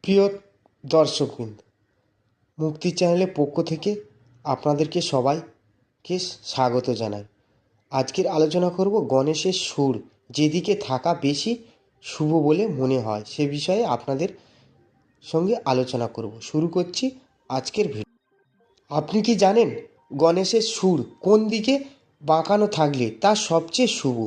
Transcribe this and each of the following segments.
সুপ্রিয় দর্শকবৃন্দ, মুক্তি চ্যানেলের পক্ষ থেকে আপনাদেরকে সবাইকে স্বাগত জানাই। আজকের আলোচনা করব গণেশের সুর যেদিকে থাকা বেশি শুভ বলে মনে হয় সে বিষয়ে আপনাদের সঙ্গে আলোচনা করব। শুরু করছি আজকের ভিডিও। আপনি কি জানেন গণেশের সুর কোন দিকে বাঁকানো থাকলে তা সবচেয়ে শুভ?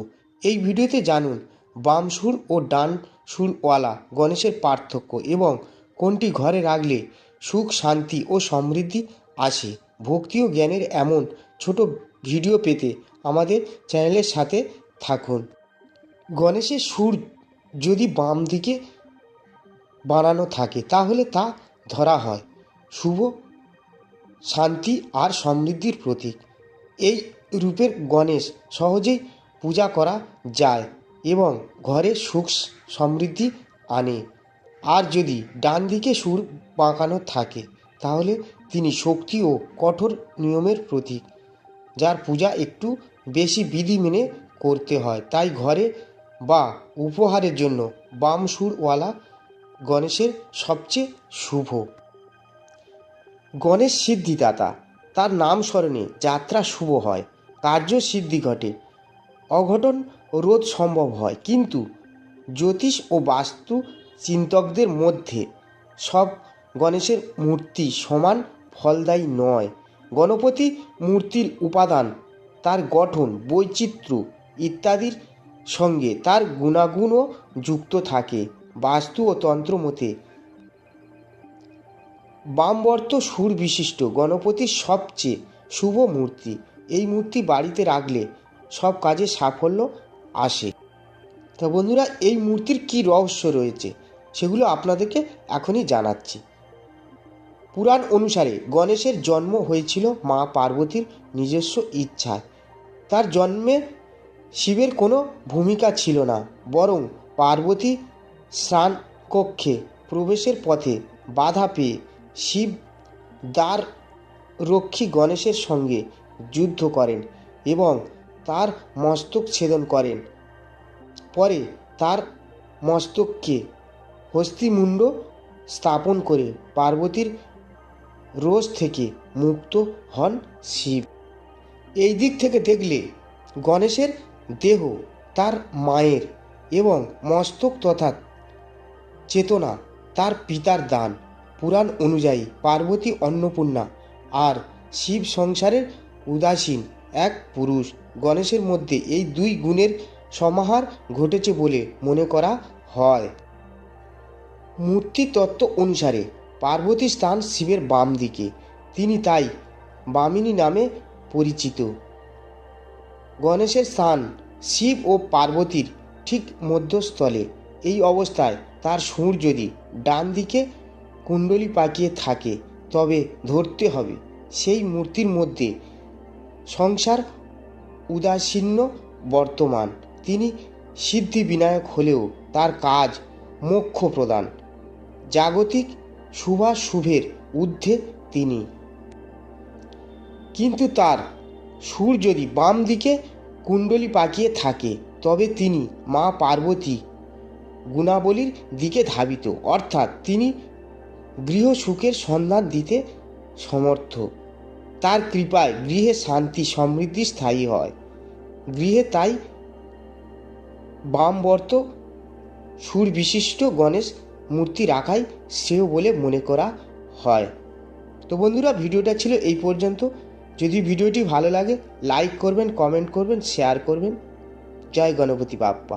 এই ভিডিওতে জানুন বাম সুর ও ডান সুরওয়ালা গণেশের পার্থক্য এবং কোনটি ঘরে রাখলে সুখ, শান্তি ও সমৃদ্ধি আসে। ভক্তি ও জ্ঞানের এমন ছোট ভিডিও পেতে আমাদের চ্যানেলের সাথে থাকুন। গণেশের সুর যদি বাম দিকে বানানো থাকে তাহলে তা ধরা হয় শুভ, শান্তি আর সমৃদ্ধির প্রতীক। এই রূপের গণেশ সহজেই পূজা করা যায় এবং ঘরে সুখ সমৃদ্ধি আনে। আর যদি ডান দিকে সুর বাঁকানো থাকে তাহলে তিনি শক্তি ও কঠোর নিয়মের প্রতীক, যার পূজা একটু বেশি বিধি মেনে করতে হয়। তাই ঘরে বা উপহারের জন্য বাম সুরওয়ালা গণেশের সবচেয়ে শুভ। গণেশ সিদ্ধিদাতা, তার নাম স্মরণে যাত্রা শুভ হয়, কার্য সিদ্ধি ঘটে, অঘটন রোধ সম্ভব হয়। কিন্তু জ্যোতিষ ও বাস্তু চিন্তকদের মধ্যে সব গণেশের মূর্তি সমান ফলদায়ী নয়। গণপতি মূর্তির উপাদান, তার গঠন, বৈচিত্র্য ইত্যাদির সঙ্গে তার গুণাগুণও যুক্ত থাকে। বাস্তু ও তন্ত্র মতে বামবর্ত সুর বিশিষ্ট গণপতির সবচেয়ে শুভ মূর্তি। এই মূর্তি বাড়িতে রাখলে সব কাজে সাফল্য আসে। তো বন্ধুরা, এই মূর্তির কী রহস্য রয়েছে সেগুলো আপনাদেরকে এখনই জানাচ্ছি। পুরাণ অনুসারে গণেশের জন্ম হয়েছিল মা পার্বতীর নিজস্ব ইচ্ছায়। তার জন্মে শিবের কোনো ভূমিকা ছিল না, বরং পার্বতী স্নান কক্ষে প্রবেশের পথে বাধা পেয়ে শিব দ্বার রক্ষী গণেশের সঙ্গে যুদ্ধ করেন এবং তার মস্তক ছেদন করেন। পরে তার মস্তককে হস্তিমুণ্ড স্থাপন করে পার্বতীর রোষ থেকে মুক্ত হন শিব। এই দিক থেকে দেখলে গণেশের দেহ তার মায়ের এবং মস্তক তথা চেতনা তার পিতার দান। পুরাণ অনুযায়ী পার্বতী অন্নপূর্ণা আর শিব সংসারের উদাসীন এক পুরুষ। গণেশের মধ্যে এই দুই গুণের সমাহার ঘটেছে বলে মনে করা হয়। মূর্তি তত্ত্ব অনুসারে পার্বতীর স্থান শিবের বাম দিকে, তিনি তাই বামিনী নামে পরিচিত। গণেশের স্থান শিব ও পার্বতীর ঠিক মধ্যস্থলে। এই অবস্থায় তার সুর যদি ডান দিকে কুণ্ডলী পাকিয়ে থাকে তবে ধরতে হবে সেই মূর্তির মধ্যে সংসার উদাসীন্য বর্তমান। তিনি সিদ্ধি বিনায়ক হলেও তার কাজ মোক্ষ প্রদান। জাগতিক শুভাশুভের ঊর্ধ্বে তিনি। কিন্তু তার সুর যদি বাম দিকে কুণ্ডলী পাকিয়ে থাকে তবে তিনি মা পার্বতী গুণাবলীর দিকে ধাবিত, অর্থাৎ তিনি গৃহ সুখের সন্ধান দিতে সমর্থ। তার কৃপায় গৃহে শান্তি সমৃদ্ধি স্থায়ী হয়। গৃহে তাই বামবর্ত সুর বিশিষ্ট গণেশ মূর্তি রাখাই শ্রেয় বলে মনে করা হয়। তো বন্ধুরা, ভিডিওটা ছিল এই পর্যন্ত। যদি ভিডিওটি ভালো লাগে লাইক করবেন, কমেন্ট করবেন, শেয়ার করবেন। জয় গণপতি বাপ্পা।